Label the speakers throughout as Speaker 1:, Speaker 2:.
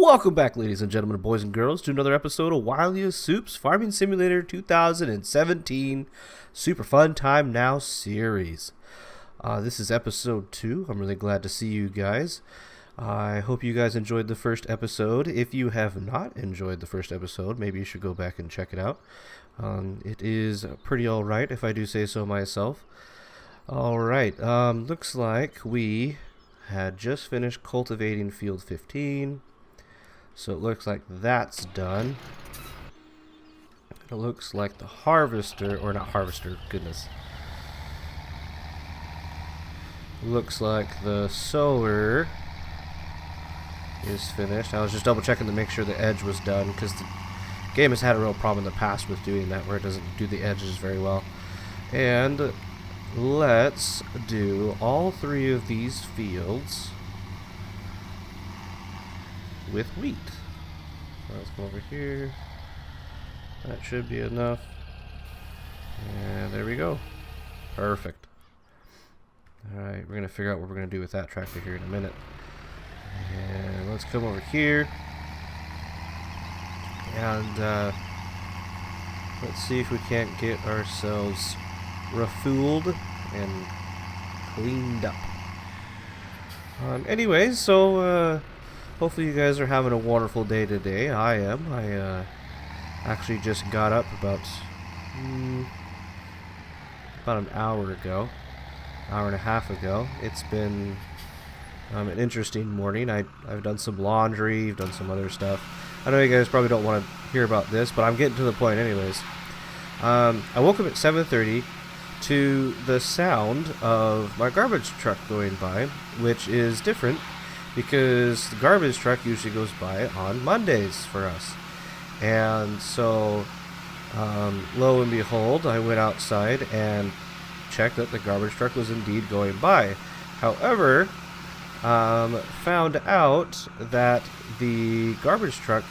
Speaker 1: Welcome back, ladies and gentlemen, boys and girls, to another episode of WiliestSoup's Farming Simulator 2017 Super Fun Time Now series. This is episode 2. I'm really glad to see you guys. I hope you guys enjoyed the first episode. If you have not enjoyed the first episode, maybe you should go back and check it out. It is pretty alright, if I do say so myself. Alright, looks like we had just finished cultivating field 15. So it looks like that's done. It looks like the harvester, or not harvester, goodness. Looks like the sower is finished. I was just double checking to make sure the edge was done, because the game has had a real problem in the past with doing that, where it doesn't do the edges very well. And let's do all 3 of these fields with wheat. Let's go over here. That should be enough. And there we go. Perfect. Alright, we're going to figure out what we're going to do with that tractor here in a minute. And let's come over here. And let's see if we can't get ourselves refueled and cleaned up. Anyways, so hopefully you guys are having a wonderful day today. I am. I actually just got up about an hour ago, hour and a half ago. It's been an interesting morning. I've done some laundry, I've done some other stuff. I know you guys probably don't want to hear about this, but I'm getting to the point anyways. I woke up at 7:30 to the sound of my garbage truck going by, which is different because the garbage truck usually goes by on Mondays for us. And so, lo and behold, I went outside and checked that the garbage truck was indeed going by. However, found out that the garbage truck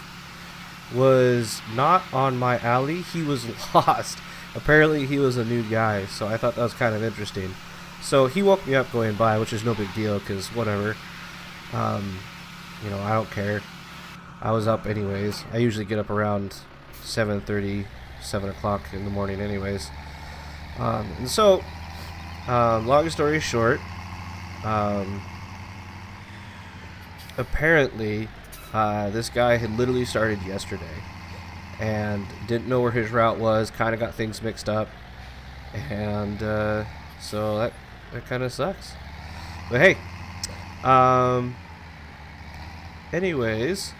Speaker 1: was not on my alley. He was lost. Apparently he was a new guy, so I thought that was kind of interesting. So he woke me up going by, which is no big deal, because whatever. You know, I don't care. I was up anyways. I usually get up around 7:30, 7 o'clock in the morning anyways. And so, long story short, apparently this guy had literally started yesterday and didn't know where his route was, kind of got things mixed up, and so that kind of sucks. But hey, anyways,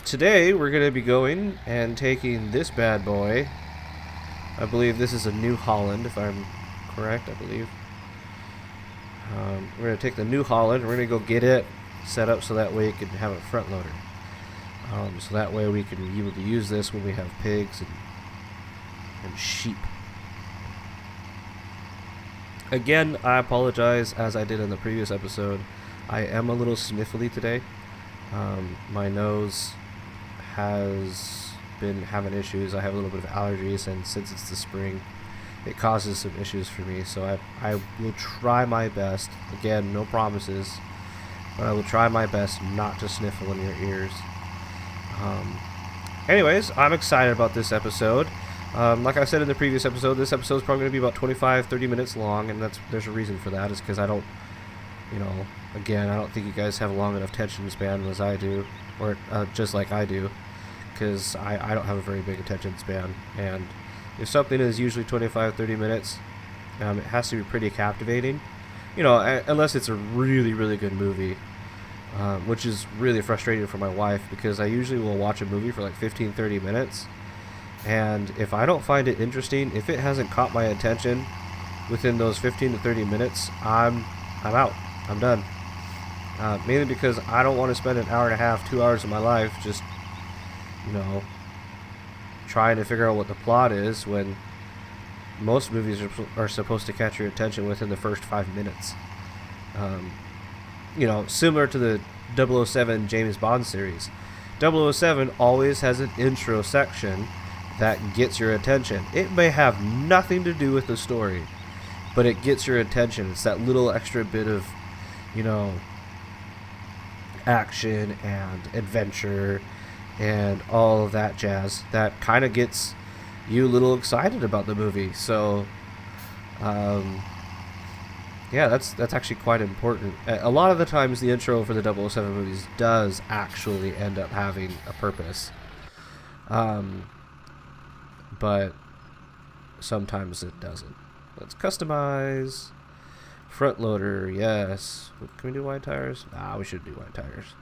Speaker 1: today we're going to be going and taking this bad boy. I believe this is a New Holland, if I'm correct, I believe. We're going to take the New Holland, we're going to go get it set up so that way it can have a front loader. So that way we can be able to use this when we have pigs and sheep. Again, I apologize, as I did in the previous episode. I am a little sniffly today. My nose has been having issues. I have a little bit of allergies, and since it's the spring, it causes some issues for me. So I will try my best. Again, no promises, but I will try my best not to sniffle in your ears. Anyways, I'm excited about this episode. Like I said in the previous episode, this episode is probably going to be about 25-30 minutes long, and there's a reason for that. Is because I don't, again, I don't think you guys have a long enough attention span as I do, or just like I do, because I don't have a very big attention span. And if something is usually 25-30 minutes, it has to be pretty captivating, unless it's a really, really good movie. Which is really frustrating for my wife, because I usually will watch a movie for like 15-30 minutes, and if I don't find it interesting, if it hasn't caught my attention within those 15 to 30 minutes, I'm out. I'm done. Mainly because I don't want to spend an hour and a half, 2 hours of my life just, trying to figure out what the plot is, when most movies are supposed to catch your attention within the first 5 minutes. Similar to the 007 James Bond series. 007 always has an intro section that gets your attention. It may have nothing to do with the story, but it gets your attention. It's that little extra bit of, action and adventure and all of that jazz that kind of gets you a little excited about the movie. So yeah, that's actually quite important. A lot of the times the intro for the 007 movies does actually end up having a purpose, but sometimes it doesn't. Let's customize. Front loader, yes. Can we do wide tires? Nah, we should do wide tires.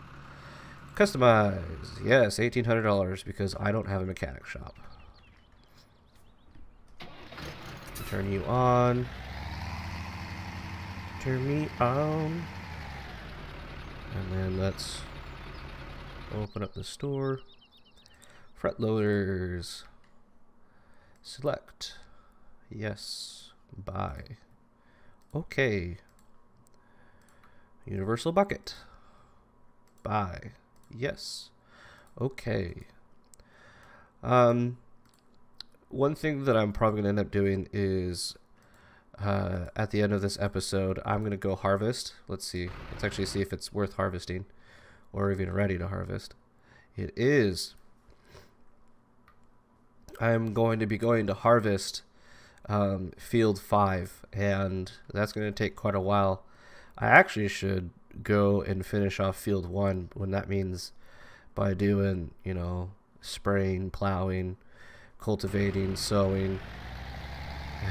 Speaker 1: Customize, yes, $1,800 because I don't have a mechanic shop. Turn you on. Turn me on. And then let's open up the store. Front loaders. Select. Yes. Buy. Okay. Universal bucket. Buy. Yes. Okay. One thing that I'm probably going to end up doing is at the end of this episode, I'm going to go harvest. Let's see. Let's actually see if it's worth harvesting or even ready to harvest. It is. I'm going to be going to harvest field 5, and that's going to take quite a while. I actually should go and finish off field 1 when that means by doing, you know, spraying, plowing, cultivating, sowing,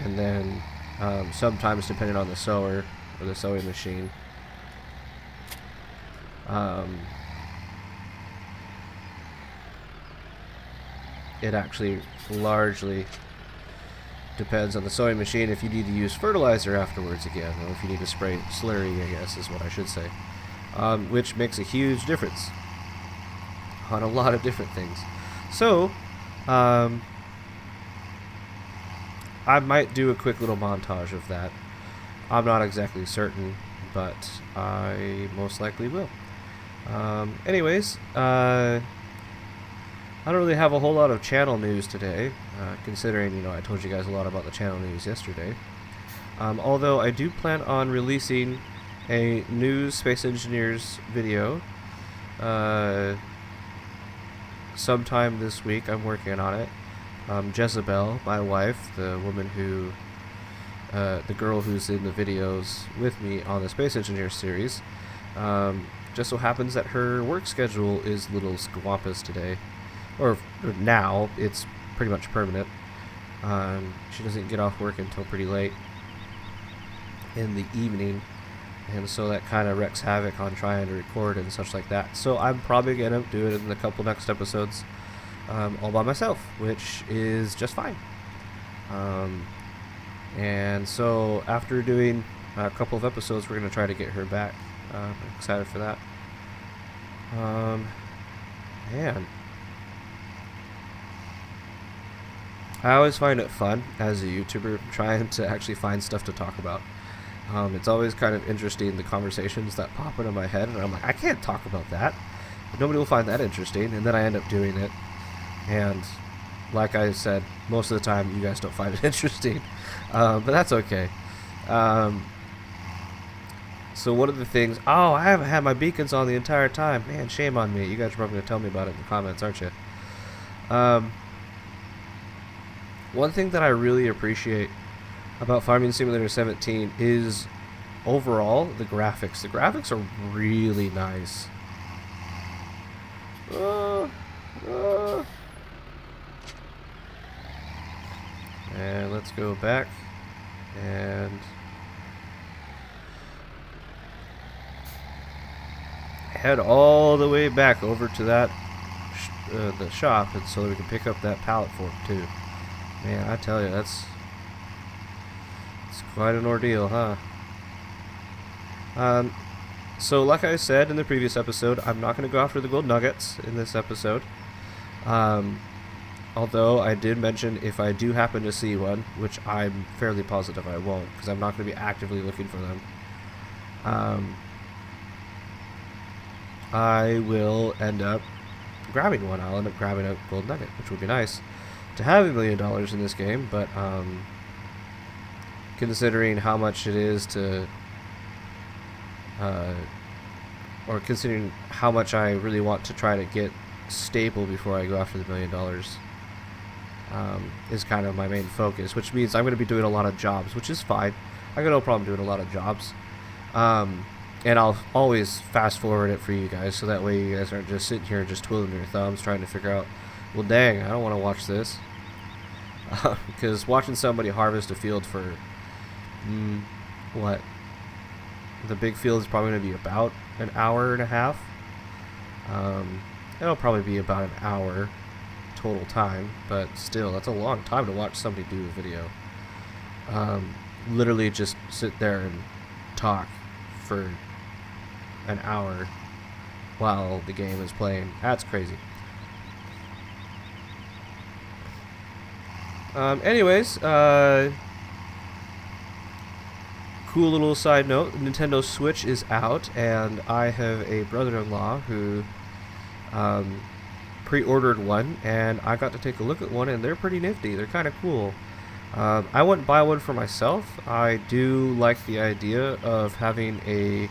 Speaker 1: and then sometimes depending on the sower or the sowing machine, it actually largely depends on the sowing machine if you need to use fertilizer afterwards again, or if you need to spray slurry, I guess is what I should say, which makes a huge difference on a lot of different things. So I might do a quick little montage of that. I'm not exactly certain, but I most likely will. Anyways, I don't really have a whole lot of channel news today, considering, you know, I told you guys a lot about the channel news yesterday. Although I do plan on releasing a new Space Engineers video sometime this week. I'm working on it. Jezebel, my wife, the woman who, the girl who's in the videos with me on the Space Engineers series, just so happens that her work schedule is a little squampus today. Or now, it's pretty much permanent. She doesn't get off work until pretty late in the evening, and so that kind of wreaks havoc on trying to record and such like that. So I'm probably going to do it in the couple next episodes all by myself, which is just fine. And so after doing a couple of episodes, we're going to try to get her back. I'm excited for that. Man. I always find it fun as a YouTuber trying to actually find stuff to talk about. It's always kind of interesting, the conversations that pop into my head, and I'm like, I can't talk about that. Nobody will find that interesting, and then I end up doing it. And like I said, most of the time you guys don't find it interesting, but that's okay. So one of the things, oh, I haven't had my beacons on the entire time. Man, shame on me. You guys are probably going to tell me about it in the comments, aren't you? One thing that I really appreciate about Farming Simulator 17 is overall the graphics. The graphics are really nice. And let's go back and head all the way back over to that the shop, and so that we can pick up that pallet fork too. Man, I tell you, it's quite an ordeal, huh? So like I said in the previous episode, I'm not going to go after the gold nuggets in this episode. Although I did mention if I do happen to see one, which I'm fairly positive I won't, because I'm not going to be actively looking for them. I will end up grabbing one. I'll end up grabbing a gold nugget, which would be nice to have $1 million in this game, but considering how much it is to or considering how much I really want to try to get stable before I go after the $1 million, is kind of my main focus, which means I'm going to be doing a lot of jobs, which is fine. I got no problem doing a lot of jobs. And I'll always fast forward it for you guys, so that way you guys aren't just sitting here just twiddling your thumbs trying to figure out, well, dang, I don't want to watch this. Because watching somebody harvest a field for, what? The big field is probably going to be about an hour and a half. It'll probably be about an hour total time, but still, that's a long time to watch somebody do a video. Literally just sit there and talk for an hour while the game is playing. That's crazy. Anyways, cool little side note, Nintendo Switch is out, and I have a brother-in-law who pre-ordered one, and I got to take a look at one, and they're pretty nifty. They're kind of cool. I wouldn't buy one for myself. I do like the idea of having a,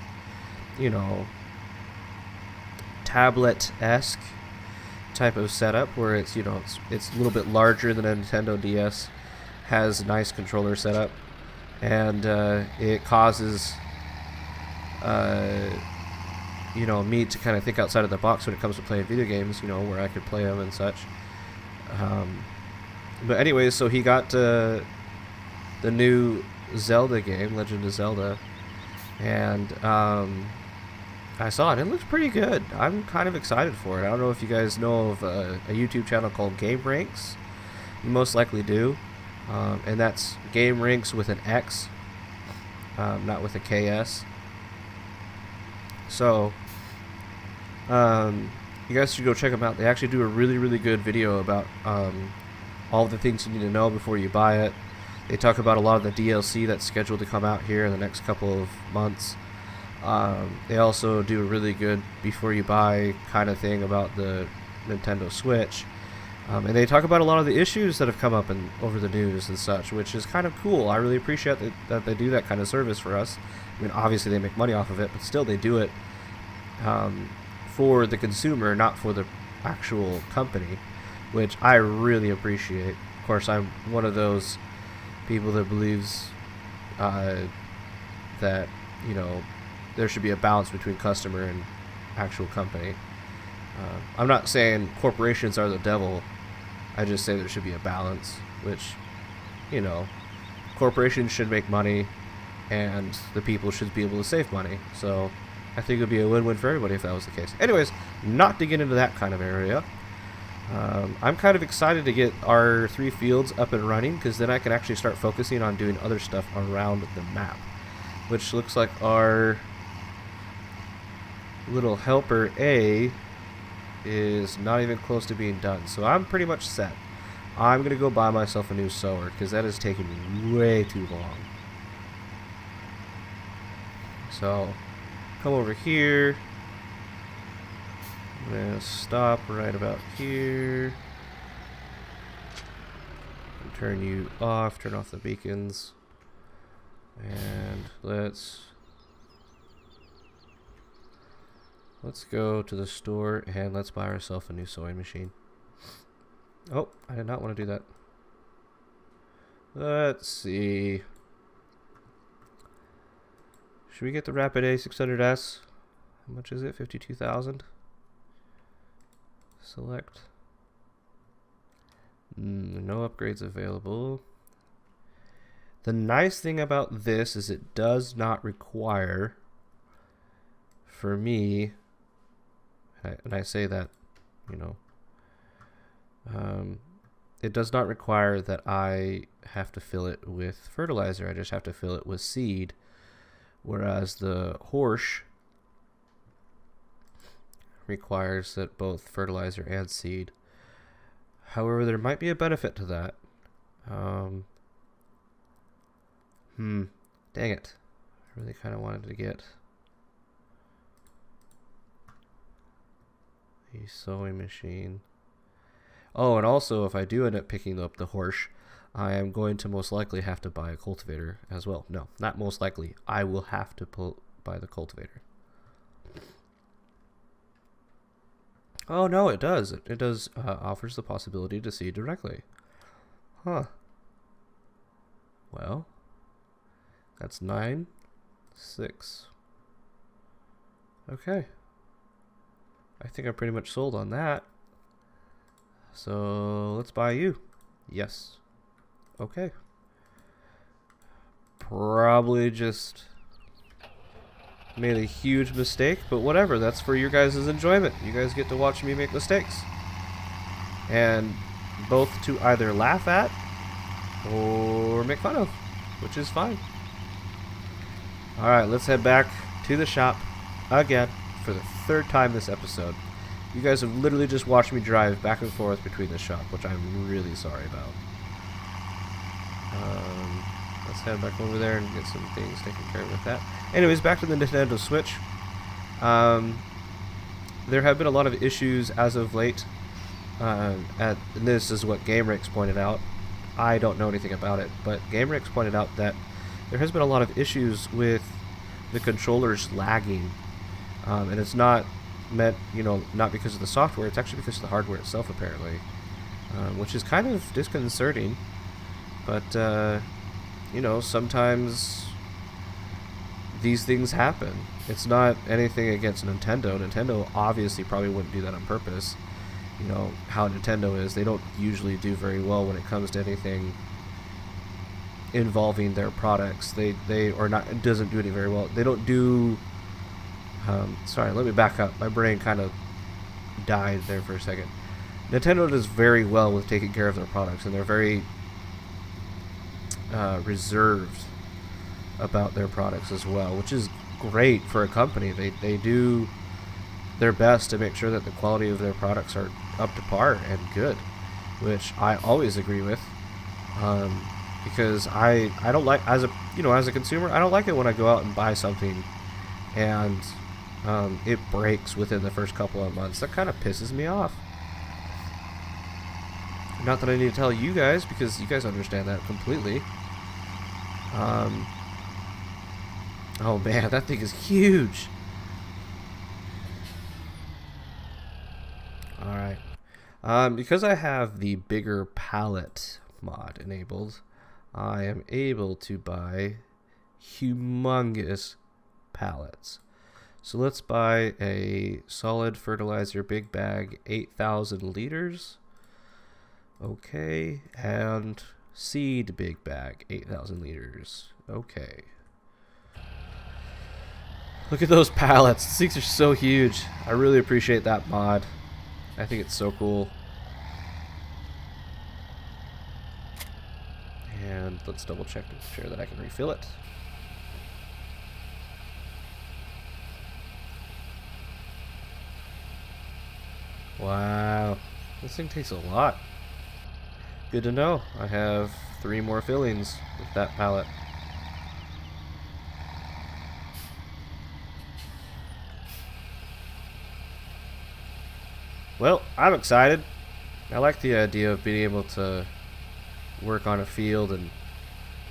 Speaker 1: you know, tablet-esque type of setup where it's, you know, it's a little bit larger than a Nintendo DS, has a nice controller setup, and it causes you know, me to kind of think outside of the box when it comes to playing video games, you know, where I could play them and such. But anyways, so he got the new Zelda game, Legend of Zelda, and I saw it. It looks pretty good. I'm kind of excited for it. I don't know if you guys know of a YouTube channel called Game Ranks. You most likely do. And that's Game Ranks with an X, not with a KS. So, you guys should go check them out. They actually do a really, really good video about all the things you need to know before you buy it. They talk about a lot of the DLC that's scheduled to come out here in the next couple of months. They also do a really good before you buy kind of thing about the Nintendo Switch. And they talk about a lot of the issues that have come up over the news and such, which is kind of cool. I really appreciate that they do that kind of service for us. I mean, obviously they make money off of it, but still they do it for the consumer, not for the actual company, which I really appreciate. Of course, I'm one of those people that believes that, you know, there should be a balance between customer and actual company. I'm not saying corporations are the devil. I just say there should be a balance, which, you know, corporations should make money and the people should be able to save money. So I think it would be a win-win for everybody if that was the case. Anyways, not to get into that kind of area. I'm kind of excited to get our 3 fields up and running, because then I can actually start focusing on doing other stuff around the map, which looks like our little helper A is not even close to being done. So I'm pretty much set. I'm going to go buy myself a new sower, because that is taking me way too long. So, come over here. I'm going to stop right about here. And turn you off, turn off the beacons. And let's go to the store and let's buy ourselves a new sewing machine. Oh, I did not want to do that. Let's see. Should we get the Rapid A 600S? How much is it? 52,000. Select. No upgrades available. The nice thing about this is it does not require, for me, and I say that, you know, it does not require that I have to fill it with fertilizer. I just have to fill it with seed, whereas the horse requires that both fertilizer and seed. However, there might be a benefit to that. Dang it. I really kind of wanted to get a sewing machine. Oh, and also, if I do end up picking up the horse, I am going to most likely have to buy a cultivator as well. No, not most likely. I will have to buy the cultivator. Oh no, it does. It does offers the possibility to see directly. Huh. Well, that's 9, 6. Okay. I think I'm pretty much sold on that. So let's buy you. Yes. Okay. Probably just made a huge mistake, but whatever. That's for your guys' enjoyment. You guys get to watch me make mistakes. And both to either laugh at or make fun of, which is fine. Alright, let's head back to the shop again for the 3rd time this episode. You guys have literally just watched me drive back and forth between the shop, which I'm really sorry about. Let's head back over there and get some things taken care of with that. Anyways, back to the Nintendo Switch. There have been a lot of issues as of late. And this is what GameRix pointed out. I don't know anything about it, but GameRix pointed out that there has been a lot of issues with the controllers lagging. And it's not meant, not because of the software, it's actually because of the hardware itself, apparently. Which is kind of disconcerting. But, sometimes these things happen. It's not anything against Nintendo. Nintendo obviously probably wouldn't do that on purpose. You know, how Nintendo is. They don't usually do very well when it comes to anything involving their products. It doesn't do any very well. They don't do... sorry, let me back up. My brain kind of died there for a second. Nintendo does very well with taking care of their products, and they're very reserved about their products as well, which is great for a company. They do their best to make sure that the quality of their products are up to par and good, which I always agree with, because I don't like, as a consumer, I don't like it when I go out and buy something and it breaks within the first couple of months. That kind of pisses me off. Not that I need to tell you guys, because you guys understand that completely. Oh man, that thing is huge. Alright. Because I have the bigger pallet mod enabled, I am able to buy humongous pallets. So let's buy a solid fertilizer big bag, 8,000 liters. Okay, and seed big bag, 8,000 liters. Okay. Look at those pallets. These things are so huge. I really appreciate that mod. I think it's so cool. And let's double check to make sure that I can refill it. Wow. This thing takes a lot. Good to know. I have 3 more fillings with that pallet. Well, I'm excited. I like the idea of being able to work on a field and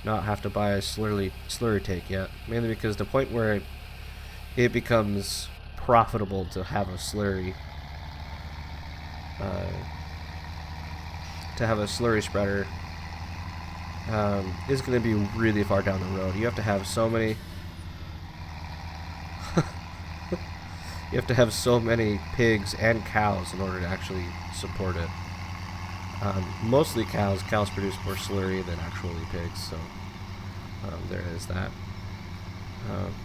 Speaker 1: not have to buy a slurry tank yet. Mainly because the point where it becomes profitable to have a slurry spreader is going to be really far down the road. You have to have so many pigs and cows in order to actually support it. Mostly cows. Cows produce more slurry than actually pigs, so there is that.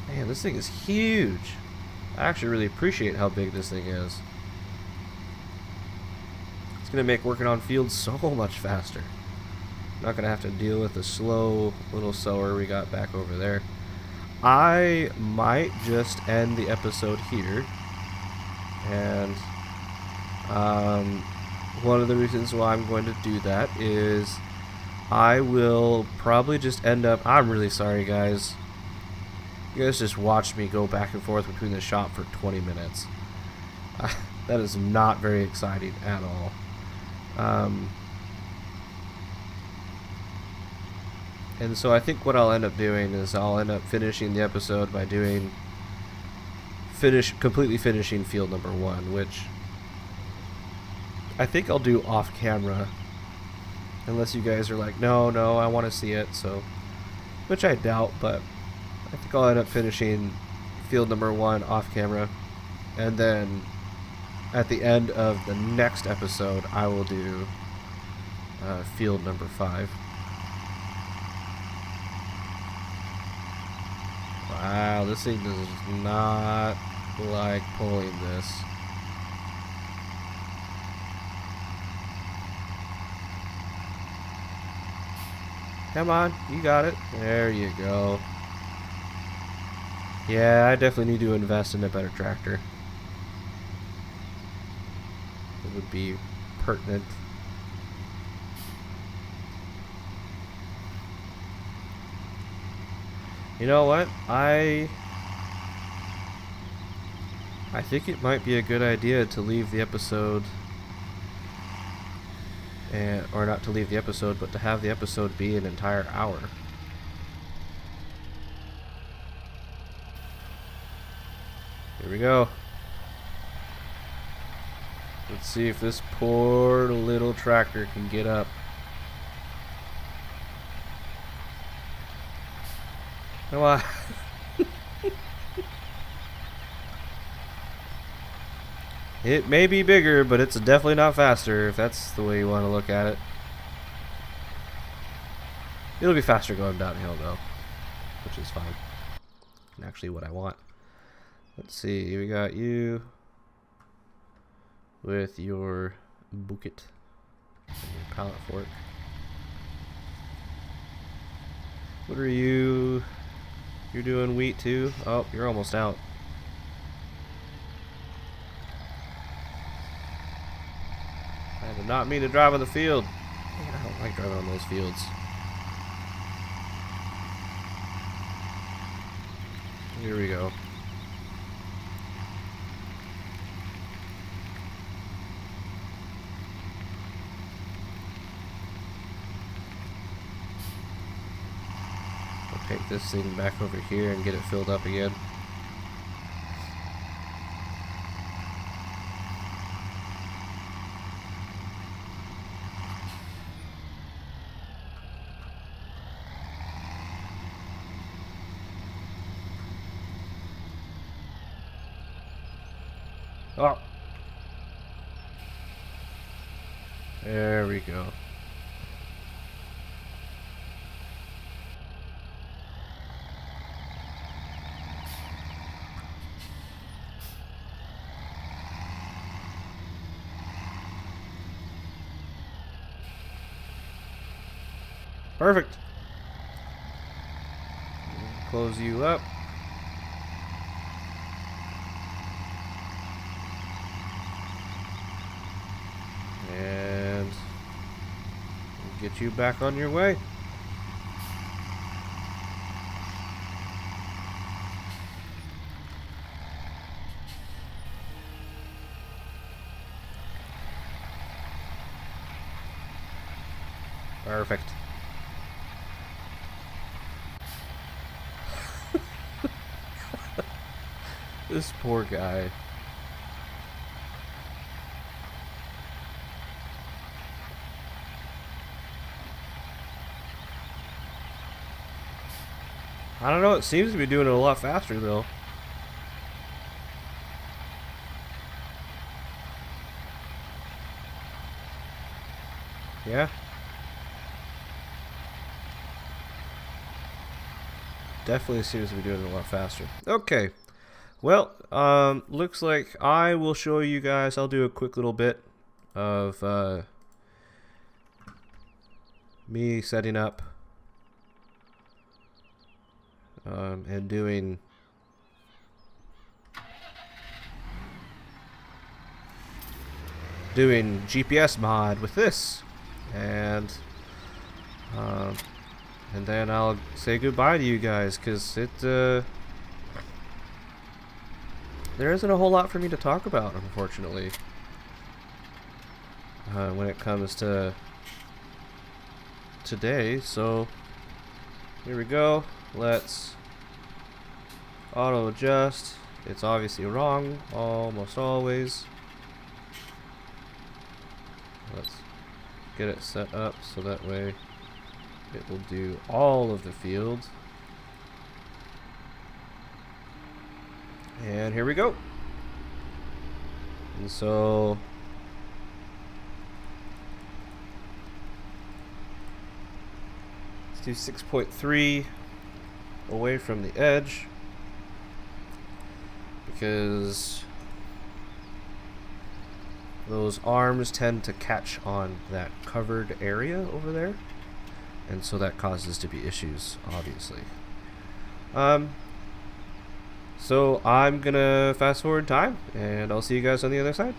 Speaker 1: Man, this thing is huge. I actually really appreciate how big this thing is. It's going to make working on fields so much faster. Not going to have to deal with the slow little sower we got back over there. I might just end the episode here. And one of the reasons why I'm going to do that is I will probably just end up... I'm really sorry, guys. You guys just watched me go back and forth between the shop for 20 minutes. That is not very exciting at all. And so I think what I'll end up doing is I'll end up finishing the episode by completely finishing field number 1, which I think I'll do off camera, unless you guys are like, no, I want to see it. So, which I doubt, but I think I'll end up finishing field number 1 off camera, and then at the end of the next episode, I will do field number 5. Wow, this thing does not like pulling this. Come on, you got it. There you go. Yeah, I definitely need to invest in a better tractor. It would be pertinent. You know what? I think it might be a good idea to leave the episode, or not to leave the episode, but to have the episode be an entire hour. Here we go. Let's see if this poor little tractor can get up. Come on. It may be bigger, but it's definitely not faster, if that's the way you want to look at it. It'll be faster going downhill, though, which is fine. And actually what I want. Let's see, we got you with your bucket and your pallet fork. What are you? You're doing wheat too? Oh, you're almost out. I did not mean to drive on the field. I don't like driving on those fields. Here we go. I'll take this thing back over here and get it filled up again. Oh. There we go. Perfect. Close you up. And get you back on your way. Perfect. This poor guy. I don't know, it seems to be doing it a lot faster though. Yeah. Definitely seems to be doing it a lot faster. Okay. Well, looks like I will show you guys, I'll do a quick little bit of me setting up and doing GPS mod with this, and then I'll say goodbye to you guys, because there isn't a whole lot for me to talk about, unfortunately, when it comes to today. So here we go. Let's auto adjust. It's obviously wrong almost always. get it set up so that way it will do all of the field. And here we go. And so let's do 6.3 away from the edge, because those arms tend to catch on that covered area over there, and so that causes to be issues, obviously. So I'm gonna fast forward time, and I'll see you guys on the other side.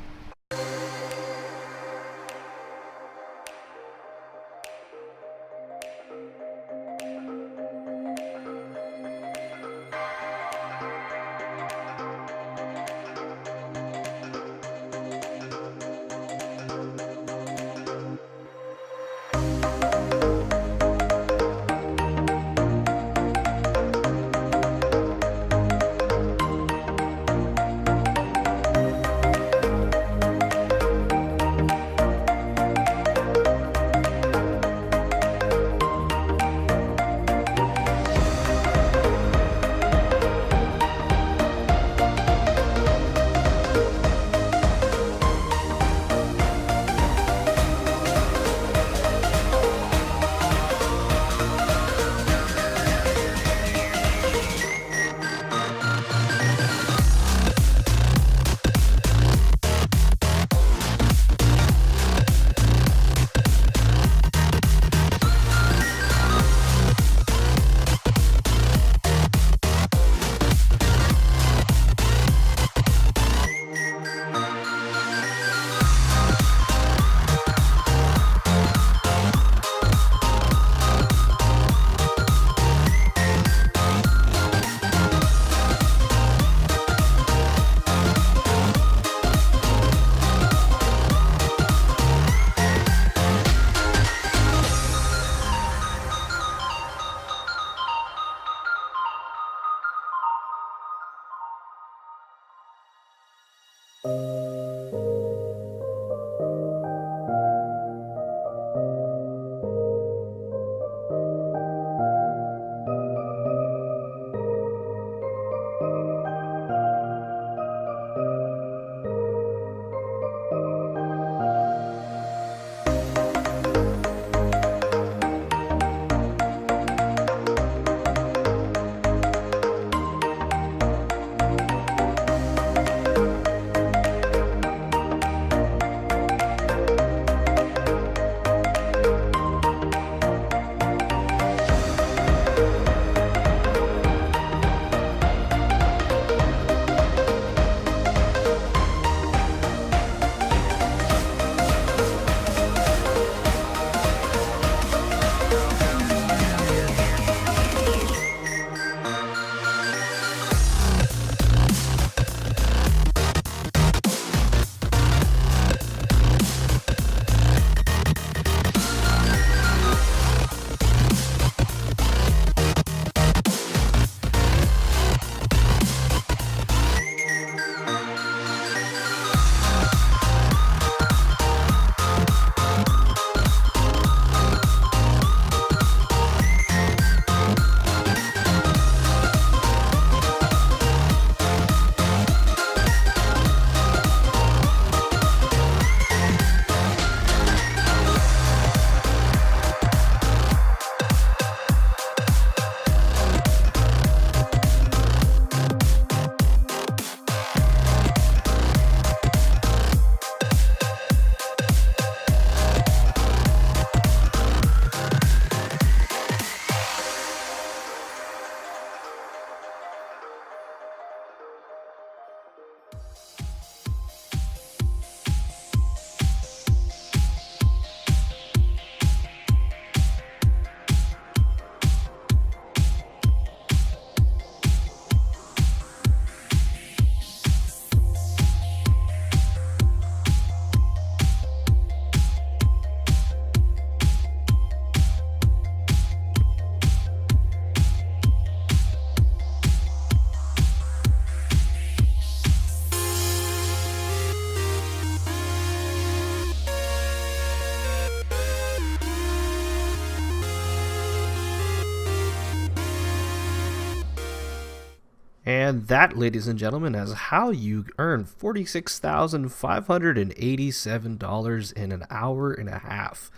Speaker 1: And that, ladies and gentlemen, is how you earn $46,587 in an hour and a half.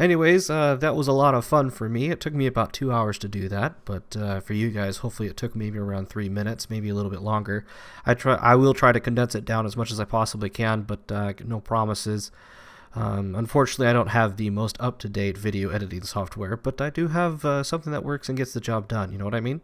Speaker 1: Anyways, that was a lot of fun for me. It took me about 2 hours to do that, but for you guys, hopefully it took maybe around 3 minutes, maybe a little bit longer. I will try to condense it down as much as I possibly can, but no promises. Unfortunately, I don't have the most up-to-date video editing software, but I do have something that works and gets the job done. You know what I mean?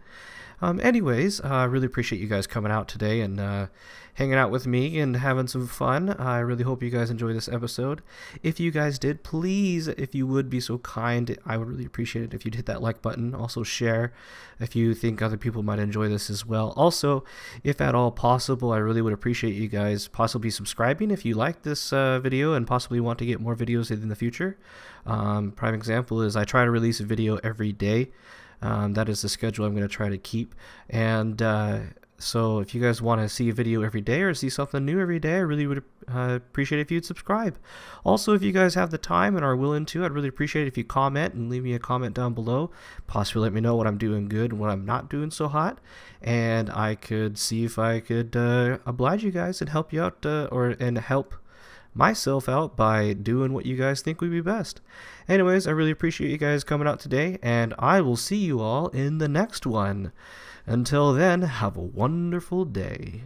Speaker 1: Anyways, I really appreciate you guys coming out today and hanging out with me and having some fun. I really hope you guys enjoy this episode. If you guys did, please, if you would be so kind, I would really appreciate it if you'd hit that like button. Also share if you think other people might enjoy this as well. Also, if at all possible, I really would appreciate you guys possibly subscribing if you like this video and possibly want to get more videos in the future. Prime example is I try to release a video every day. That is the schedule I'm going to try to keep. And so if you guys want to see a video every day or see something new every day, I really would appreciate it if you'd subscribe. Also, if you guys have the time and are willing to, I'd really appreciate it if you comment and leave me a comment down below. Possibly let me know what I'm doing good and what I'm not doing so hot. And I could see if I could oblige you guys and help you out and help myself out by doing what you guys think would be best. Anyways, I really appreciate you guys coming out today, and I will see you all in the next one. Until then, have a wonderful day.